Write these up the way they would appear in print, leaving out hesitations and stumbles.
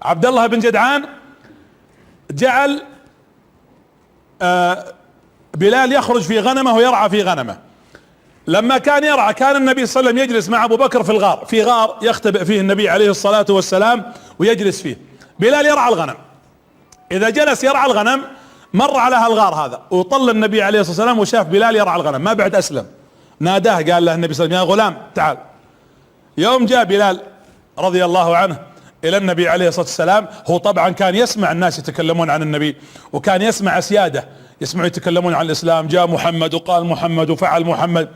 عبد الله بن جدعان جعل بلال يخرج في غنمه ويرعى في غنمه. لما كان يرعى كان النبي صلى الله عليه وسلم يجلس مع ابو بكر في الغار، في غار يختبئ فيه النبي عليه الصلاة والسلام ويجلس فيه. بلال يرعى الغنم، اذا جلس يرعى الغنم مر على هالغار هذا وطل النبي عليه الصلاة والسلام وشاف بلال يرعى الغنم، ما بعد اسلم، ناداه قال له النبي صلى الله عليه وسلم: يا غلام تعال. يوم جاء بلال رضي الله عنه الى النبي عليه الصلاة والسلام، هو طبعا كان يسمع الناس يتكلمون عن النبي، وكان يسمع اسياده يسمعوا يتكلمون عن الاسلام، جاء محمد وقال محمد وفعل محمد.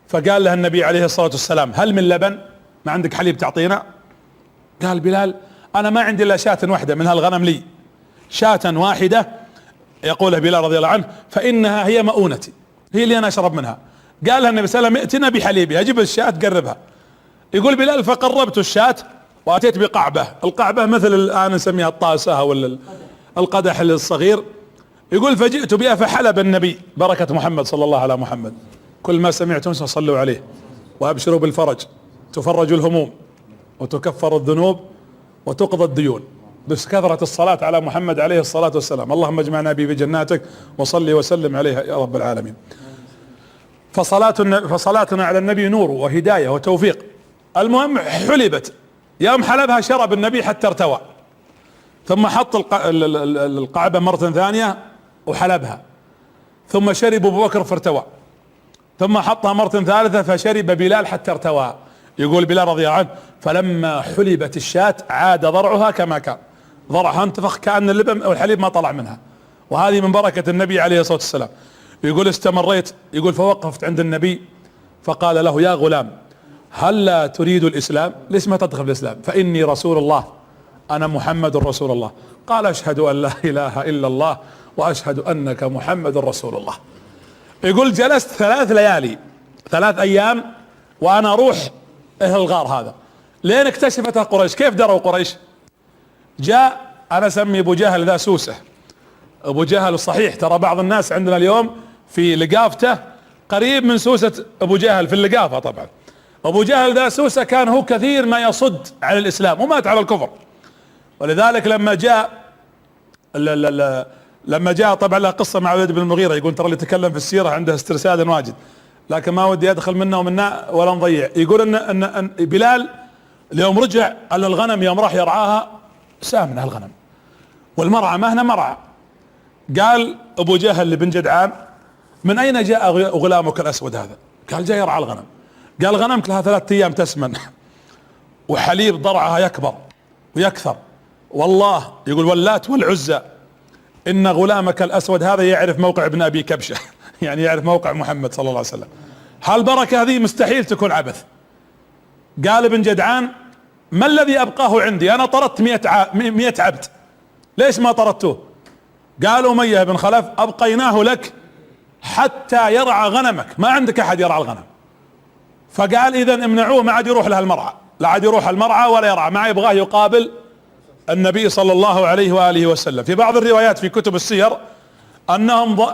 فقال له النبي عليه الصلاة والسلام: هل من لبن؟ ما عندك حليب تعطينا؟ قال بلال: انا ما عندي الا شاة واحدة من هالغنم لي، شاة واحدة. يقول بلال رضي الله عنه: فانها هي مؤونتي، هي اللي انا اشرب منها. قال له النبي صلى الله عليه وسلم: ائتنا بحليبها، اجيب الشاة قربها. يقول بلال: فقربت الشاة واتيت بقعبة، القعبة مثل الان نسميها الطاسة او القدح الصغير. يقول: فجئت بها فحلب النبي، بركة محمد صلى الله على محمد. كل ما سمعتم صلوا عليه وابشروا بالفرج، تفرج الهموم وتكفر الذنوب وتقضى الديون بس كثرة الصلاة على محمد عليه الصلاة والسلام. اللهم اجمعنا به بجناتك وصلي وسلم عليه يا رب العالمين. فصلاتنا على النبي نور وهداية وتوفيق. المهم حلبت، يوم حلبها شرب النبي حتى ارتوى، ثم حط القعبة مرة ثانية وحلبها، ثم شرب ابو بكر فارتوى، ثم حطها مرة ثالثة فشرب بلال حتى ارتوى. يقول بلال رضي الله عنه: فلما حلبت الشاة عاد ضرعها كما كان، ضرعها انتفخ كأن اللبن او الحليب ما طلع منها، وهذه من بركة النبي عليه الصلاة والسلام. يقول استمريت، يقول فوقفت عند النبي فقال له: يا غلام هل لا تريد الاسلام؟ ليش ما تدخل الاسلام؟ فاني رسول الله، انا محمد رسول الله. قال: اشهد ان لا اله الا الله واشهد انك محمد رسول الله. يقول جلست 3 ليالي 3 ايام وانا اروح اهل الغار هذا، لين اكتشفتها قريش. كيف دروا قريش؟ جاء، انا اسمي ابو جهل ذا سوسة، ابو جهل صحيح، ترى بعض الناس عندنا اليوم في لقافته قريب من سوسة ابو جهل في اللقافة. طبعا ابو جهل ذا سوسة كان هو كثير ما يصد على الاسلام ومات على الكفر، ولذلك لما جاء طبعا له قصة مع وليد بن المغيرة، يقول ترى اللي يتكلم في السيرة عنده استرسال واجد، لكن ما ودي ادخل منه ومنا ولا نضيع. يقول ان بلال اليوم رجع على الغنم، يوم راح يرعاها سام من الغنم والمرعى ما هنا مرعى. قال ابو جهل بن جدعان: من اين جاء غلامك الاسود هذا؟ قال: جاي يرعى الغنم. قال: غنمك لها 3 ايام تسمن وحليب ضرعها يكبر ويكثر، والله يقول واللات والعزى ان غلامك الاسود هذا يعرف موقع ابن ابي كبشة يعني يعرف موقع محمد صلى الله عليه وسلم. هالبركة هذه مستحيل تكون عبث. قال ابن جدعان: ما الذي ابقاه عندي؟ انا طردت 100 عبد، ليش ما طردتوه؟ قال أمية بن خلف: ابقيناه لك حتى يرعى غنمك، ما عندك احد يرعى الغنم. فقال: اذا امنعوه، ما عاد يروح لها المرعى، لا عاد يروح المرعى ولا يرعى، ما يبغاه يقابل النبي صلى الله عليه وآله وسلم. في بعض الروايات في كتب السير انهم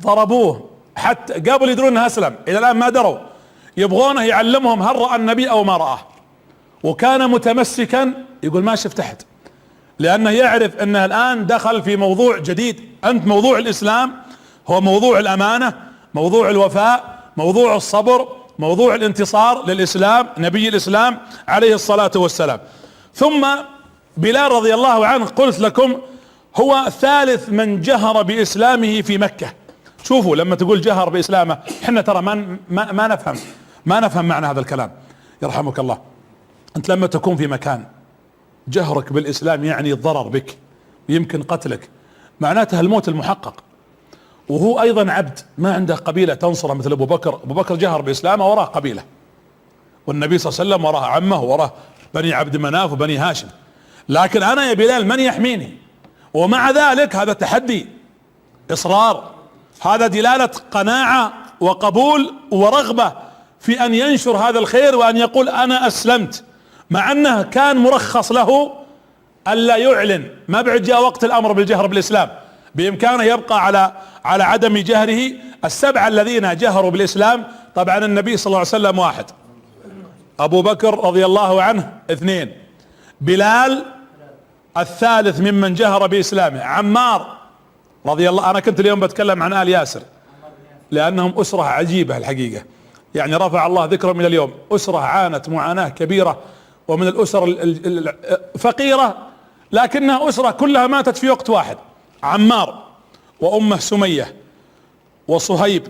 ضربوه حتى قبل يدرون انه اسلم، الى الان ما دروا، يبغونه يعلمهم هل رأى النبي او ما رآه، وكان متمسكا يقول ما شفت احد، لانه يعرف انه الان دخل في موضوع جديد. انت موضوع الاسلام هو موضوع الامانة، موضوع الوفاء، موضوع الصبر، موضوع الانتصار للاسلام، نبي الاسلام عليه الصلاة والسلام. ثم بلال رضي الله عنه قلت لكم هو 3 من جهر باسلامه في مكة. شوفوا لما تقول جهر باسلامه، احنا ترى ما نفهم معنى هذا الكلام يرحمك الله. انت لما تكون في مكان جهرك بالاسلام يعني الضرر بك ويمكن قتلك، معناته الموت المحقق، وهو ايضا عبد ما عنده قبيلة تنصره مثل ابو بكر. ابو بكر جهر باسلامه وراه قبيلة، والنبي صلى الله عليه وسلم وراه عمه وراه بني عبد مناف وبني هاشم، لكن انا يا بلال من يحميني؟ ومع ذلك هذا تحدي، اصرار، هذا دلالة قناعة وقبول ورغبة في ان ينشر هذا الخير وان يقول انا اسلمت، مع انه كان مرخص له الا يعلن، ما بعد جاء وقت الامر بالجهر بالاسلام، بامكانه يبقى على عدم جهره. ال7 الذين جهروا بالاسلام طبعا النبي صلى الله عليه وسلم 1، ابو بكر رضي الله عنه 2، بلال الثالث ممن جهر بإسلامه عمار رضي الله. أنا كنت اليوم بتكلم عن آل ياسر لأنهم أسرة عجيبة الحقيقة، يعني رفع الله ذكرهم إلى اليوم. أسرة عانت معاناة كبيرة، ومن الأسر الفقيرة، لكنها أسرة كلها ماتت في وقت واحد. عمار وأمه سمية وصهيب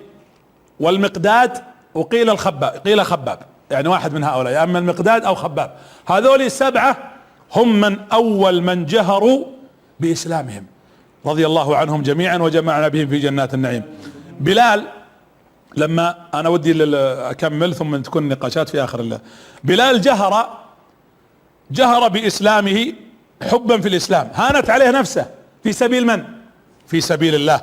والمقداد، وقيل الخباب، قيل خباب، يعني واحد من هؤلاء، يا اما المقداد او خباب. هذول السبعة هم من اول من جهروا باسلامهم رضي الله عنهم جميعا، وجمعنا بهم في جنات النعيم. بلال، لما انا ودي اكمل ثم تكون نقاشات في اخر الله. بلال جهر باسلامه حبا في الاسلام، هانت عليه نفسه في سبيل من؟ في سبيل الله.